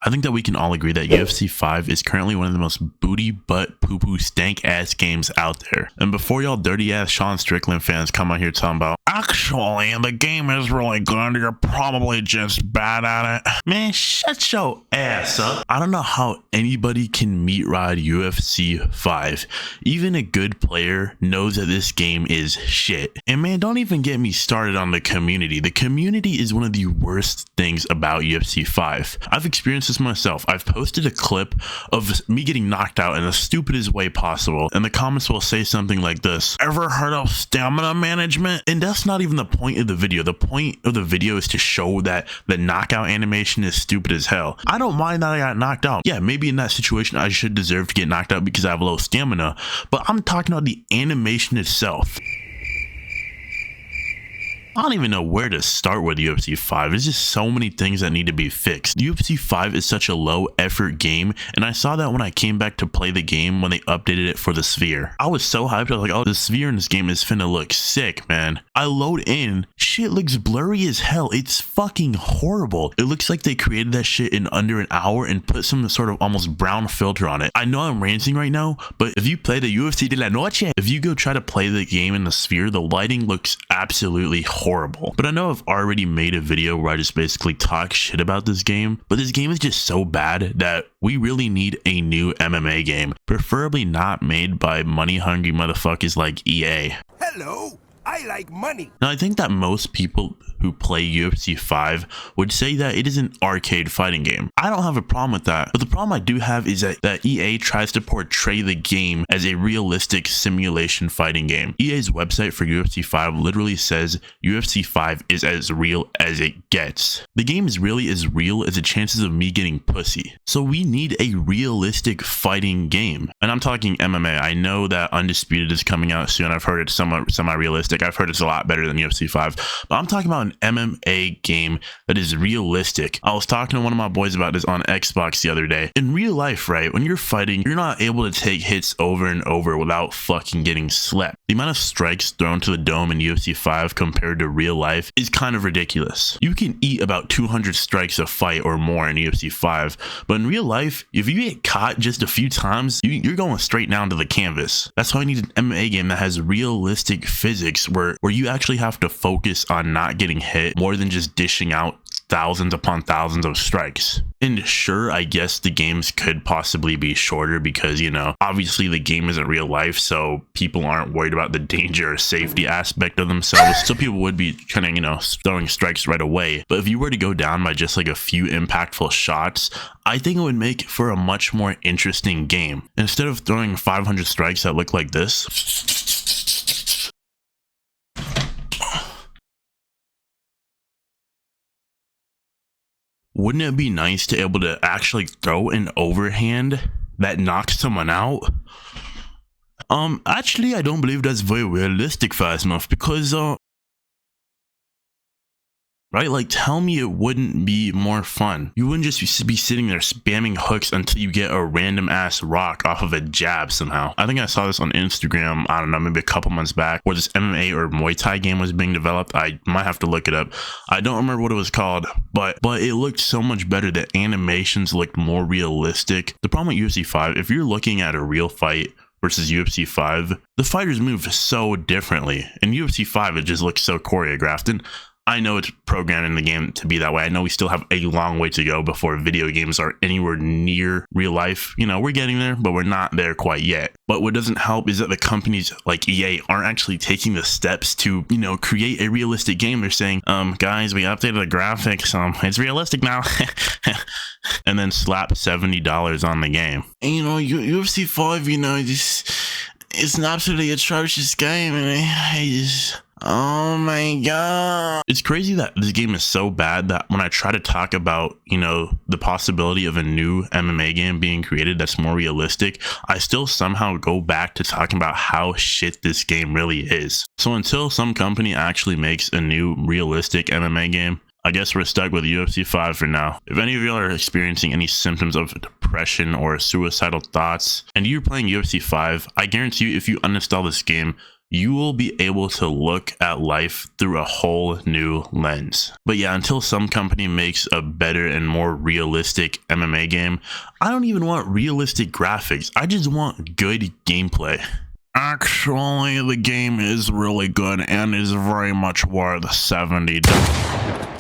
I think that we can all agree that UFC 5 is currently one of the most booty butt poo poo stank ass games out there. And before y'all dirty ass Sean Strickland fans come out here talking about, actually, the game is really good, you're probably just bad at it. Man, shut your ass up. I don't know how anybody can meat ride UFC 5. Even a good player knows that this game is shit. And man, don't even get me started on the community. The community is one of the worst things about UFC 5. I've experienced this myself. I've posted a clip of me getting knocked out in the stupidest way possible, and the comments will say something like this: ever heard of stamina management? And that's not even the point of the video. The point of the video is to show that the knockout animation is stupid as hell. I don't mind that I got knocked out. Yeah, maybe in that situation I should deserve to get knocked out because I have low stamina, but I'm talking about the animation itself. I don't even know where to start with UFC 5. There's just so many things that need to be fixed. UFC 5 is such a low effort game, and I saw that when I came back to play the game when they updated it for the Sphere. I was so hyped. I was like, oh, the Sphere in this game is finna look sick, man. I load in, shit looks blurry as hell. It's fucking horrible. It looks like they created that shit in under an hour and put some sort of almost brown filter on it. I know I'm ranting right now, but if you play the UFC de la Noche, if you go try to play the game in the Sphere, the lighting looks absolutely horrible. But I know I've already made a video where I just basically talk shit about this game, but this game is just so bad that we really need a new MMA game, preferably not made by money hungry motherfuckers like EA. Hello, I like money. Now, I think that most people who play UFC 5 would say that it is an arcade fighting game. I don't have a problem with that, but the problem I do have is that EA tries to portray the game as a realistic simulation fighting game. EA's website for UFC 5 literally says UFC 5 is as real as it gets. The game is really as real as the chances of me getting pussy. So we need a realistic fighting game. And I'm talking MMA. I know that Undisputed is coming out soon. I've heard it's somewhat semi-realistic. I've heard it's a lot better than UFC 5, but I'm talking about an MMA game that is realistic. I was talking to one of my boys about this on Xbox the other day. In real life, right, when you're fighting, you're not able to take hits over and over without fucking getting slept. The amount of strikes thrown to the dome in UFC 5 compared to real life is kind of ridiculous. You can eat about 200 strikes a fight or more in UFC 5, but in real life, if you get caught just a few times, you're going straight down to the canvas. That's why I need an MMA game that has realistic physics where you actually have to focus on not getting hit more than just dishing out thousands upon thousands of strikes. And sure, I guess the games could possibly be shorter because, you know, obviously the game isn't real life, so people aren't worried about the danger or safety aspect of themselves. So people would be kind of, you know, throwing strikes right away. But if you were to go down by just like a few impactful shots, I think it would make for a much more interesting game. Instead of throwing 500 strikes that look like this, wouldn't it be nice to be able to actually throw an overhand that knocks someone out? Actually, I don't believe that's very realistic fast enough because, right? Like, tell me it wouldn't be more fun. You wouldn't just be sitting there spamming hooks until you get a random ass rock off of a jab somehow. I think I saw this on Instagram, I don't know, maybe a couple months back, where this MMA or Muay Thai game was being developed. I might have to look it up. I don't remember what it was called, but it looked so much better. The animations looked more realistic. The problem with UFC 5, if you're looking at a real fight versus UFC 5, the fighters move so differently. In UFC 5, it just looks so choreographed, and I know it's programmed in the game to be that way. I know we still have a long way to go before video games are anywhere near real life. You know, we're getting there, but we're not there quite yet. But what doesn't help is that the companies like EA aren't actually taking the steps to, you know, create a realistic game. They're saying, guys, we updated the graphics. It's realistic now. And then slap $70 on the game. And, you know, UFC 5, you know, it's an absolutely atrocious game. And I just... oh my god. It's crazy that this game is so bad that when I try to talk about, you know, the possibility of a new MMA game being created that's more realistic, I still somehow go back to talking about how shit this game really is. So until some company actually makes a new realistic MMA game, I guess we're stuck with UFC 5 for now. If any of y'all are experiencing any symptoms of depression or suicidal thoughts and you're playing UFC 5, I guarantee you if you uninstall this game, you will be able to look at life through a whole new lens. But yeah, until some company makes a better and more realistic MMA game, I don't even want realistic graphics. I just want good gameplay. Actually, the game is really good and is very much worth $70.